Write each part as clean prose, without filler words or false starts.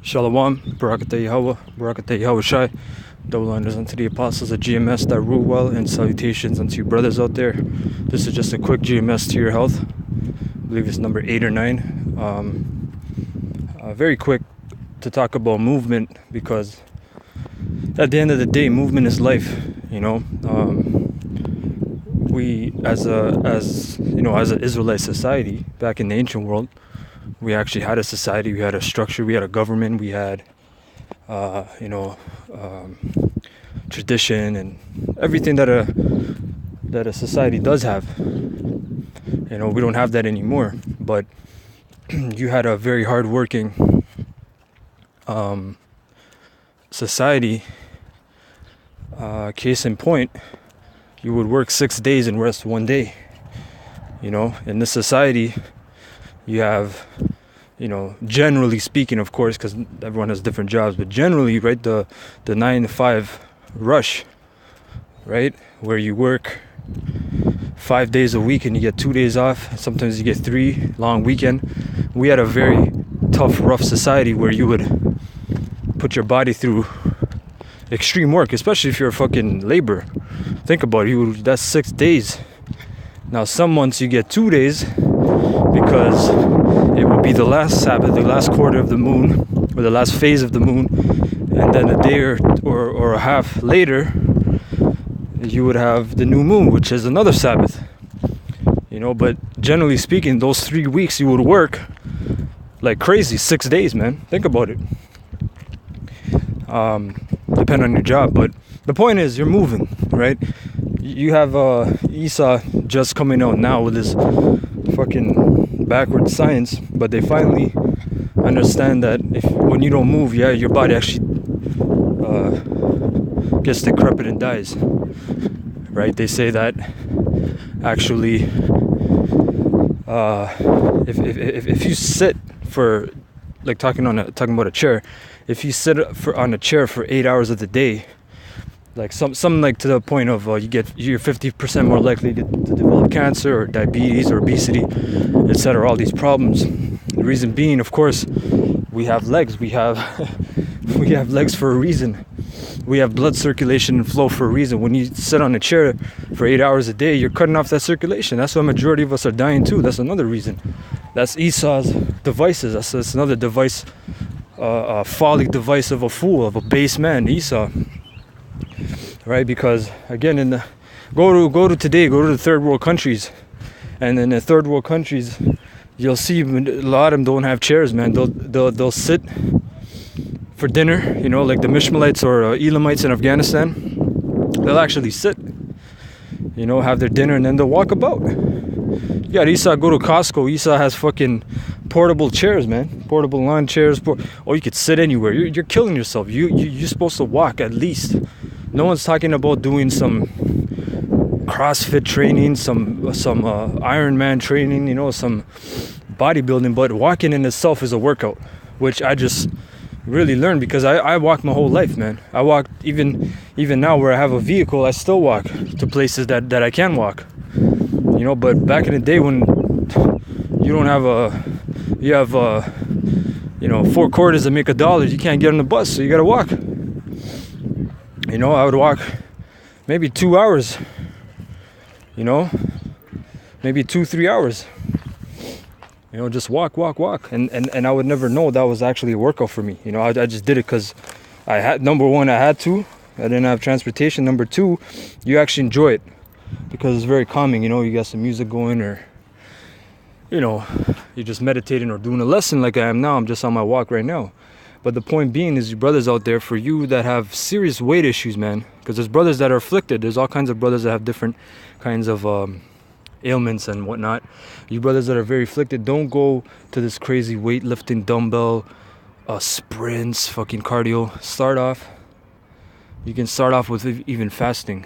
Shalom, Barakatah Yahweh, Barakatah Yahweh Shai, double honors unto the apostles of GMS that rule well, and salutations unto you brothers out there. This is just a quick GMS to your health. I believe it's number 8 or 9. Very quick to talk about movement, because at the end of the day, movement is life. We as an Israelite society back in the ancient world, we actually had a society, we had a structure, we had a government, we had tradition and everything that a society does have. We don't have that anymore, but you had a very hardworking society. Case in point, you would work 6 days and rest 1 day. In this society, you have, generally speaking, of course, because everyone has different jobs, but generally, right, the 9 to 5 rush, right, where you work 5 days a week and you get 2 days off. Sometimes you get 3, long weekend. We had a very tough, rough society where you would put your body through extreme work, especially if you're a fucking laborer. Think about it, that's 6 days. Now some months you get 2 days because it will be the last Sabbath, the last quarter of the moon, or the last phase of the moon, and then a day or a half later you would have the new moon, which is another Sabbath. But generally speaking, those 3 weeks you would work like crazy, 6 days, man. Think about it. Depend on your job, but the point is you're moving, right? You have Esau just coming out now with his fucking backward science, but they finally understand that when you don't move, your body actually gets decrepit and dies, right? They say that actually if you sit for, like, talking about a chair, if you sit on a chair for 8 hours of the day, like some like to the point of you're 50% more likely to develop cancer or diabetes or obesity, etc. All these problems. The reason being, of course, we have legs. We have legs for a reason. We have blood circulation and flow for a reason. When you sit on a chair for 8 hours a day, you're cutting off that circulation. That's why a majority of us are dying too. That's another reason. That's Esau's devices. That's another device, a folly device of a fool, of a base man, Esau. Right? Because again, go to the third world countries, and in the third world countries, you'll see a lot of them don't have chairs, man. They'll sit for dinner, like the Mishmalites or Elamites in Afghanistan. They'll actually sit, have their dinner, and then they'll walk about. You got Esau, go to Costco. Esau has fucking portable chairs, man. Portable lawn chairs. You could sit anywhere. You're killing yourself. You're supposed to walk at least. No one's talking about doing some CrossFit training, some Ironman training, some bodybuilding. But walking in itself is a workout, which I just really learned because I walk my whole life, man. I walk even now where I have a vehicle. I still walk to places that I can walk. But back in the day when you don't have you have 4 quarters to make $1, you can't get on the bus, so you gotta walk. I would walk maybe 2 hours, maybe 2-3 hours, just walk. And I would never know that was actually a workout for me. I just did it because number one, I had to. I didn't have transportation. Number two, you actually enjoy it because it's very calming. You got some music going, or you're just meditating or doing a lesson like I am now. I'm just on my walk right now. But the point being is, you brothers out there, for you that have serious weight issues, man, because there's brothers that are afflicted. There's all kinds of brothers that have different kinds of ailments and whatnot. You brothers that are very afflicted, don't go to this crazy weightlifting, dumbbell, sprints, fucking cardio. You can start off with even fasting,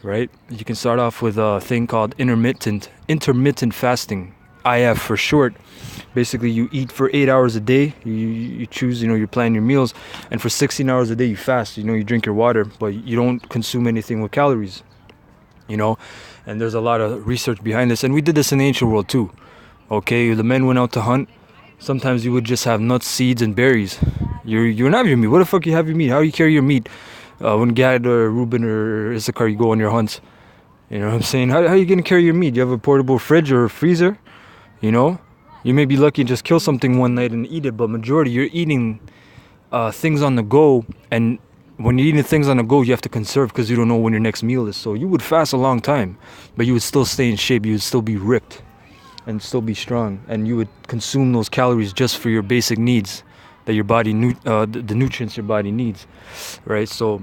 right? You can start off with a thing called intermittent fasting, IF for short. Basically, you eat for 8 hours a day. You choose, you plan your meals, and for 16 hours a day you fast. You drink your water, but you don't consume anything with calories. And there's a lot of research behind this, and we did this in the ancient world too. Okay, the men went out to hunt. Sometimes you would just have nuts, seeds, and berries. You don't have your meat. What the fuck you have your meat? How you carry your meat? When Gad or Reuben or Issachar, you go on your hunts. You know what I'm saying? How you gonna carry your meat? You have a portable fridge or a freezer? You know? You may be lucky and just kill something one night and eat it, but majority you're eating things on the go, and when you're eating things on the go, you have to conserve because you don't know when your next meal is. So you would fast a long time, but you would still stay in shape. You would still be ripped and still be strong, and you would consume those calories just for your basic needs that your body the nutrients your body needs, right? So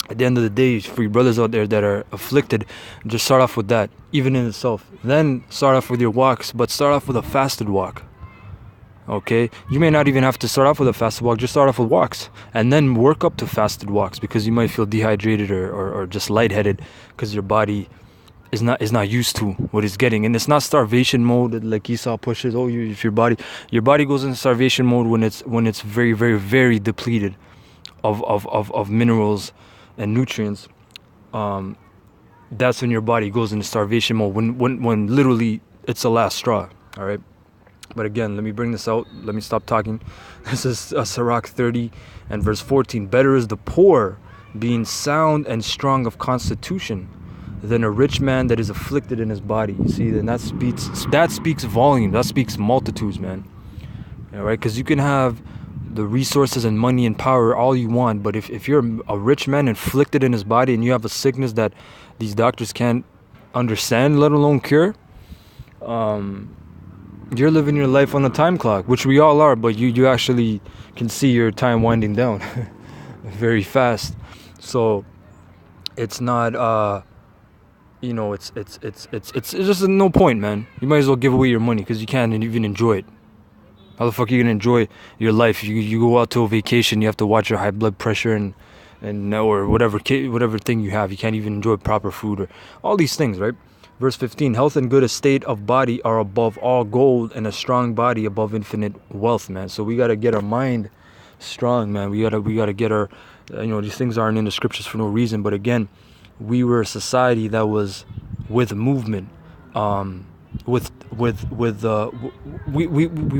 at the end of the day, for your brothers out there that are afflicted, just start off with that, even in itself. Then start off with your walks, but start off with a fasted walk. Okay, you may not even have to start off with a fasted walk, just start off with walks and then work up to fasted walks, because you might feel dehydrated or just lightheaded because your body is not used to what it's getting. And it's not starvation mode like Esau pushes. If your body goes into starvation mode when it's very, very, very depleted of minerals and nutrients. That's when your body goes into starvation mode, when literally it's the last straw. All right. But again, let me bring this out. Let me stop talking. This is Sirach 30 and verse 14. Better is the poor being sound and strong of constitution than a rich man that is afflicted in his body. You see, then that speaks volume. That speaks multitudes, man. All right, because you can have the resources and money and power all you want, but if you're a rich man afflicted in his body and you have a sickness that these doctors can't understand, let alone cure, you're living your life on a time clock, which we all are, but you actually can see your time winding down very fast. So it's not it's just no point, man. You might as well give away your money because you can't even enjoy it. How the fuck are you gonna enjoy your life? You go out to a vacation, you have to watch your high blood pressure and or whatever thing you have. You can't even enjoy proper food or all these things, right? Verse 15, health and good estate of body are above all gold, and a strong body above infinite wealth, man. So we gotta get our mind strong, man. We gotta get our, these things aren't in the scriptures for no reason. But again, we were a society that was with movement, we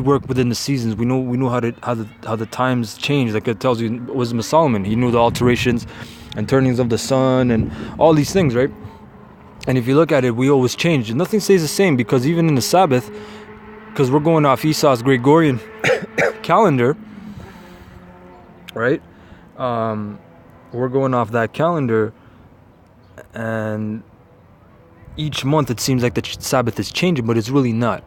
work within the seasons. We know how the times change. Like it tells you, Wisdom of Solomon, he knew the alterations and turnings of the sun and all these things, right? And if you look at it, we always change. Nothing stays the same, because even in the Sabbath, because we're going off Esau's Gregorian calendar, right? We're going off that calendar, and each month it seems like the Sabbath is changing, but it's really not.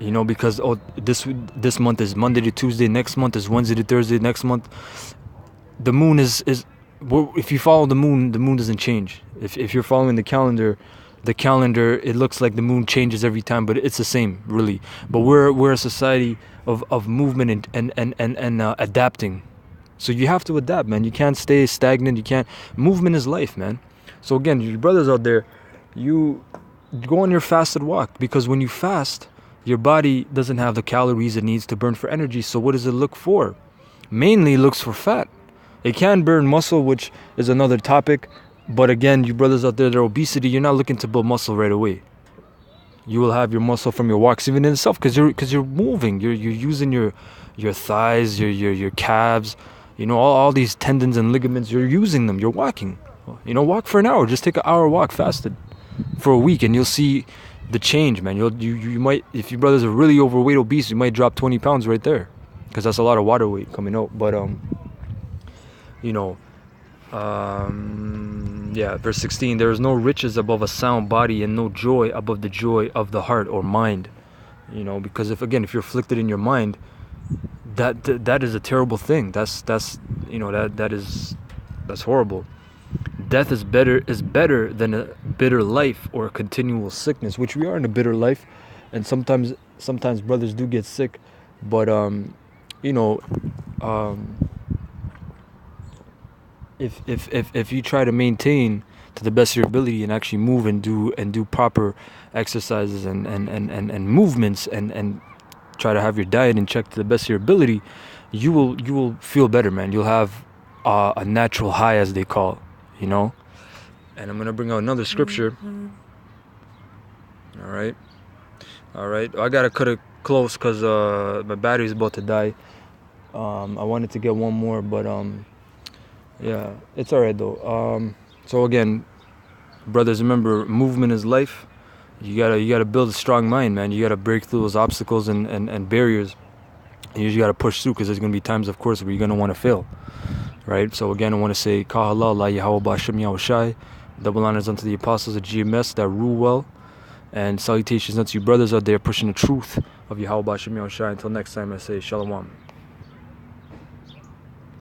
Because this month is Monday to Tuesday, next month is Wednesday to Thursday, next month the moon is if you follow the moon doesn't change. If you're following the calendar, it looks like the moon changes every time, but it's the same, really. But we're a society of movement and adapting. So you have to adapt, man. You can't stay stagnant. Movement is life, man. So again, your brothers out there, you go on your fasted walk, because when you fast, your body doesn't have the calories it needs to burn for energy. So what does it look for? Mainly it looks for fat. It can burn muscle, which is another topic. But again, you brothers out there that are obesity, you're not looking to build muscle right away. You will have your muscle from your walks even in itself, because you're moving. You're using your thighs, your calves, all these tendons and ligaments. You're using them. You're walking. Walk for an hour. Just take an hour walk fasted for a week, and you'll see the change, man. You might, if your brothers are really overweight, obese, you might drop 20 pounds right there, because that's a lot of water weight coming out. But verse 16, there is no riches above a sound body, and no joy above the joy of the heart or mind. Because if you're afflicted in your mind, that is a terrible thing. That's horrible. Death is better than a bitter life or a continual sickness, which we are in a bitter life, and sometimes brothers do get sick, but if you try to maintain to the best of your ability and actually move and do proper exercises and movements and try to have your diet in check to the best of your ability, you will feel better, man. You'll have a natural high, as they call it. And I'm gonna bring out another scripture. All right. I gotta cut close because my battery's about to die. I wanted to get one more, but yeah, it's alright though. So again, brothers, remember, movement is life. You gotta build a strong mind, man. You gotta break through those obstacles and barriers. And you just gotta push through, because there's gonna be times, of course, where you're gonna want to fail, right? So again, I want to say, Kahala la Yahweh Bashim Yahushai. Double honors unto the apostles of GMS that rule well, and salutations unto you brothers out there pushing the truth of Yahweh Bashim Yahushai. Until next time, I say Shalom.